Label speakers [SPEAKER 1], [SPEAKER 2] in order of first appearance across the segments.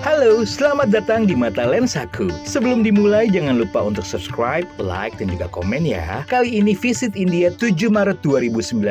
[SPEAKER 1] Halo, selamat datang di Mata Lensaku. Sebelum dimulai, jangan lupa untuk subscribe, like, dan juga komen ya. Kali ini Visit India 7 Maret 2019,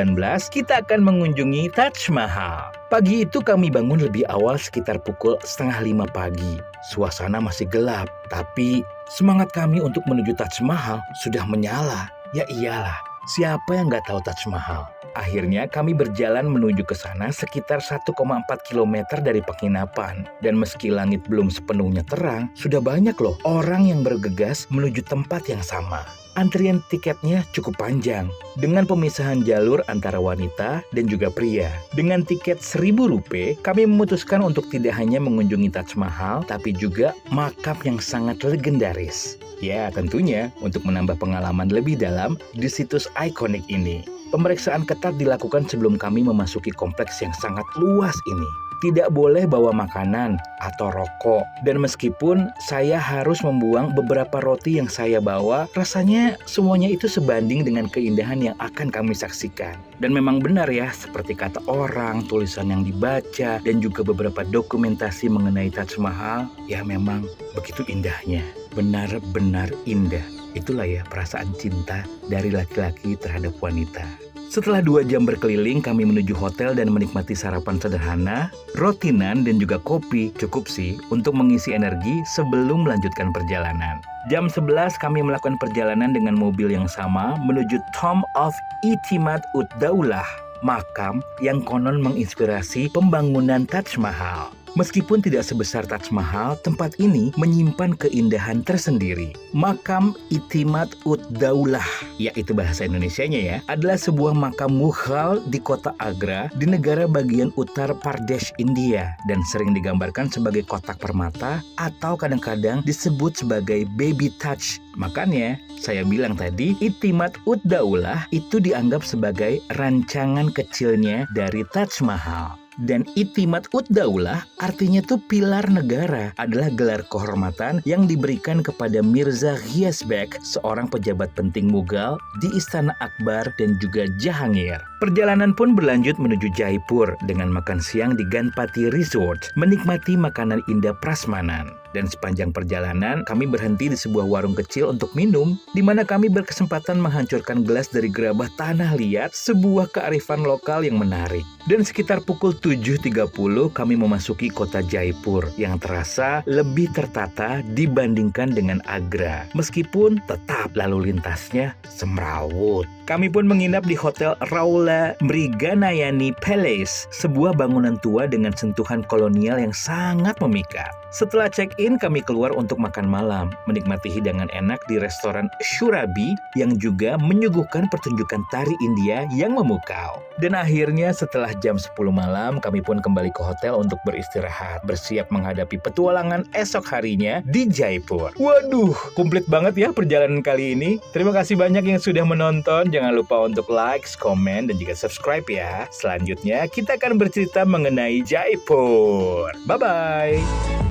[SPEAKER 1] kita akan mengunjungi Taj Mahal. Pagi itu kami bangun lebih awal sekitar pukul 4:30 pagi. Suasana masih gelap, tapi semangat kami untuk menuju Taj Mahal sudah menyala. Ya iyalah, siapa yang nggak tahu Taj Mahal? Akhirnya kami berjalan menuju ke sana sekitar 1,4 km dari penginapan. Dan meski langit belum sepenuhnya terang, sudah banyak loh orang yang bergegas menuju tempat yang sama. Antrian tiketnya cukup panjang, dengan pemisahan jalur antara wanita dan juga pria. Dengan tiket Rp1.000, kami memutuskan untuk tidak hanya mengunjungi Taj Mahal, tapi juga makam yang sangat legendaris. Ya, tentunya untuk menambah pengalaman lebih dalam di situs ikonik ini. Pemeriksaan ketat dilakukan sebelum kami memasuki kompleks yang sangat luas ini. Tidak boleh bawa makanan atau rokok. Dan meskipun saya harus membuang beberapa roti yang saya bawa, rasanya semuanya itu sebanding dengan keindahan yang akan kami saksikan. Dan memang benar ya, seperti kata orang, tulisan yang dibaca, dan juga beberapa dokumentasi mengenai Taj Mahal, ya memang begitu indahnya. Benar-benar indah. Itulah ya perasaan cinta dari laki-laki terhadap wanita. Setelah 2 jam berkeliling, kami menuju hotel dan menikmati sarapan sederhana, roti nan dan juga kopi. Cukup sih untuk mengisi energi sebelum melanjutkan perjalanan. Jam 11 kami melakukan perjalanan dengan mobil yang sama menuju Tomb of Itimat Ud-Daulah, makam yang konon menginspirasi pembangunan Taj Mahal. Meskipun tidak sebesar Taj Mahal, tempat ini menyimpan keindahan tersendiri. Makam Itimat Ud-Daulah, yaitu bahasa Indonesianya ya, adalah sebuah makam Mughal di kota Agra di negara bagian utara Pradesh, India, dan sering digambarkan sebagai kotak permata atau kadang-kadang disebut sebagai baby Taj. Makanya saya bilang tadi, Itimat Ud-Daulah itu dianggap sebagai rancangan kecilnya dari Taj Mahal. Dan Itimat Ud-Daulah artinya tuh pilar negara, adalah gelar kehormatan yang diberikan kepada Mirza Ghias Beg, seorang pejabat penting Mughal di Istana Akbar dan juga Jahangir. Perjalanan pun berlanjut menuju Jaipur dengan makan siang di Ganpati Resort, menikmati makanan indah prasmanan. Dan sepanjang perjalanan, kami berhenti di sebuah warung kecil untuk minum, di mana kami berkesempatan menghancurkan gelas dari gerabah tanah liat, sebuah kearifan lokal yang menarik. Dan sekitar pukul 7.30, kami memasuki kota Jaipur yang terasa lebih tertata dibandingkan dengan Agra. Meskipun tetap lalu lintasnya semrawut. Kami pun menginap di Hotel Raula Mriganayani Palace, sebuah bangunan tua dengan sentuhan kolonial yang sangat memikat. Setelah check-in, kami keluar untuk makan malam, menikmati hidangan enak di restoran Shurabi yang juga menyuguhkan pertunjukan tari India yang memukau. Dan akhirnya setelah jam 10 malam, kami pun kembali ke hotel untuk beristirahat, bersiap menghadapi petualangan esok harinya di Jaipur. Waduh, komplit banget ya perjalanan kali ini. Terima kasih banyak yang sudah menonton. Jangan lupa untuk like, komen, dan juga subscribe ya. Selanjutnya kita akan bercerita mengenai Jaipur. Bye-bye.